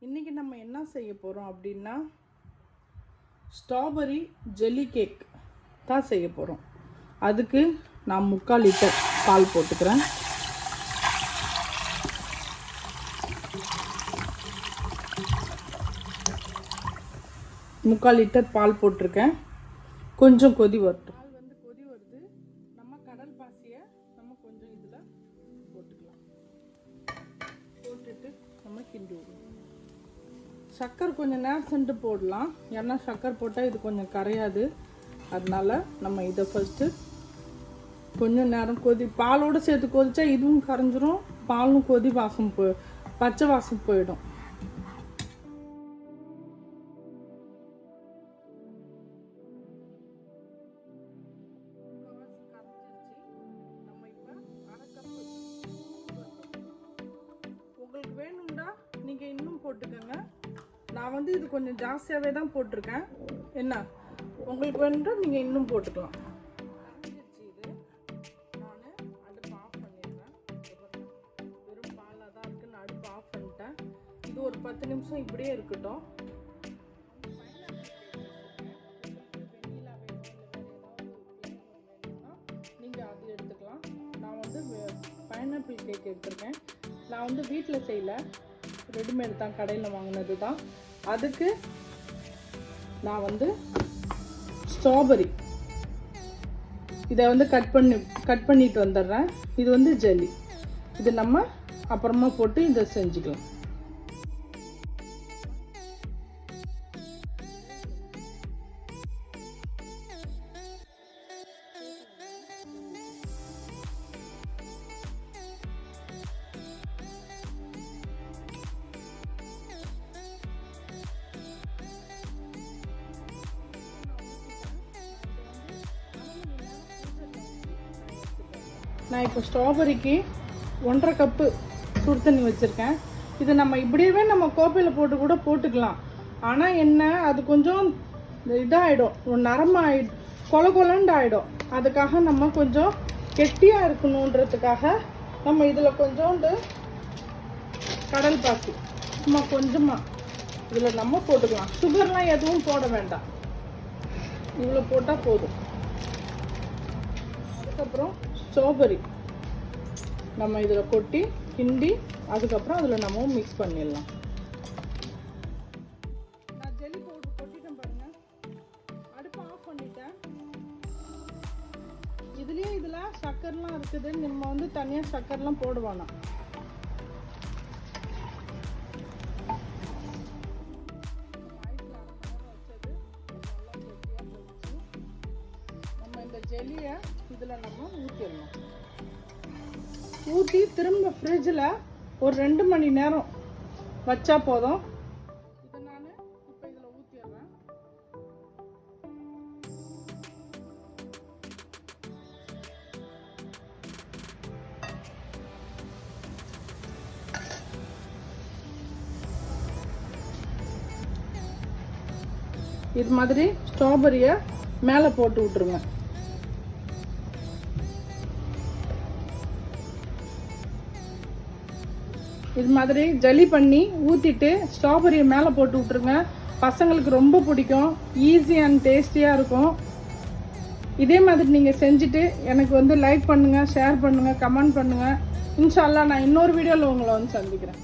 இன்றைக்கி நம்ம என்ன செய்ய போகிறோம் அப்படின்னா ஸ்ட்ராபெரி ஜெல்லி கேக் தான் செய்ய போகிறோம். அதுக்கு நான் 3/4 லிட்டர் பால் போட்டுக்கிறேன். முக்கால் லிட்டர் பால் போட்டிருக்கேன். கொஞ்சம் கொதி வரட்டும். பால் வந்து கொதி வருது. நம்ம கடல் பாசியை நம்ம கொஞ்சம் இதில் போட்டுக்கலாம். போட்டுட்டு நம்ம கிண்டி விடுவோம். சர்க்கரை கொஞ்சம் நேரம் சென்று போடலாம், ஏன்னா சர்க்கரை போட்டால் இது கொஞ்சம் கரையாது. அதனால நம்ம இதை ஃபஸ்ட்டு கொஞ்சம் நேரம் பாலோடு சேர்த்து கொதிச்சா இதுவும் கரைஞ்சிரும், பாலும் கொதி வாசம் பச்சை வாசம் போயிடும். உங்களுக்கு வேணும்னா நீங்கள் இன்னும் போட்டுக்கோங்க. நான் வந்து இது கொஞ்சம் ஜாஸ்தியாகவே தான் போட்டிருக்கேன். என்ன உங்களுக்கு வேணும்னா நீங்கள் இன்னும் போட்டுக்கலாம். இது நான் அடுப்பு ஆஃப் பண்ணிடுறேன். வெறும் பாலாக தான் இருக்குன்னு அடுப்பு ஆஃப் பண்ணிட்டேன். இது ஒரு 10 நிமிஷம் இப்படியே இருக்கட்டும். நீங்கள் அது எடுத்துக்கலாம். நான் வந்து பைனாப்பிள் கேக் எடுத்துருக்கேன். நான் வந்து வீட்டில் செய்யலை, ரெடிமேட் தான், கடையில் வாங்கினது தான். அதுக்கு நான் வந்து ஸ்ட்ராபெரி இதை வந்து கட் பண்ணிட்டு வந்துடுறேன். இது வந்து ஜெல்லி, இது நம்ம அப்புறமா போட்டு இதை செஞ்சுக்கலாம். நான் இப்போ ஸ்ட்ராபெரிக்கு 1.5 கப்பு சுடு தண்ணி வச்சுருக்கேன். இது நம்ம இப்படியே நம்ம கோப்பையில் போட்டு கூட போட்டுக்கலாம். ஆனால் என்ன, அது கொஞ்சம் இதாகிடும், நரமாகிடும், கொலன்னு ஆகிடும். அதுக்காக நம்ம கொஞ்சம் கெட்டியாக இருக்கணுன்றதுக்காக நம்ம இதில் கொஞ்சோண்டு கடல் பாசி சும்மா கொஞ்சமாக இதில் நம்ம போட்டுக்கலாம். சுகர்லாம் எதுவும் போட வேண்டாம், இவ்வளோ போட்டால் போதும். அதுக்கப்புறம் ஸ்ட்ராபெரி நம்ம இதில் கொட்டி கிண்டி அதுக்கப்புறம் அதில் நம்ம மிக்ஸ் பண்ணிடலாம். நான் ஜெல்லி பவுடர் கொட்டிட்டேன் பாருங்க. அடுப்பு ஆஃப் பண்ணிட்டேன். இதுலேயே இதில் சர்க்கரைலாம் இருக்குது, நம்ம வந்து தனியாக சர்க்கரைலாம் போடுவானா. நம்ம இந்த ஜெல்லியை இதில் நம்ம ஊற்றிடணும். ஊற்றி திரும்ப ஃப்ரிட்ஜில் ஒரு 2 மணி நேரம் வச்சா போதும். இதை நான் இப்போ இதில் ஊற்றிடுறேன். இது மாதிரி ஸ்ட்ராபெரியை மேலே போட்டு விட்டுருங்க. இது மாதிரி ஜெல்லி பண்ணி ஊற்றிட்டு ஸ்ட்ராபெரியை மேலே போட்டு விட்ருங்க. பசங்களுக்கு ரொம்ப பிடிக்கும், ஈஸி அண்ட் டேஸ்டியாக இருக்கும். இதே மாதிரி நீங்கள் செஞ்சுட்டு எனக்கு வந்து லைக் பண்ணுங்கள், ஷேர் பண்ணுங்கள், கமெண்ட் பண்ணுங்கள். இன்ஷா அல்லாஹ் நான் இன்னொரு வீடியோவில் உங்களை வந்து சந்திக்கிறேன்.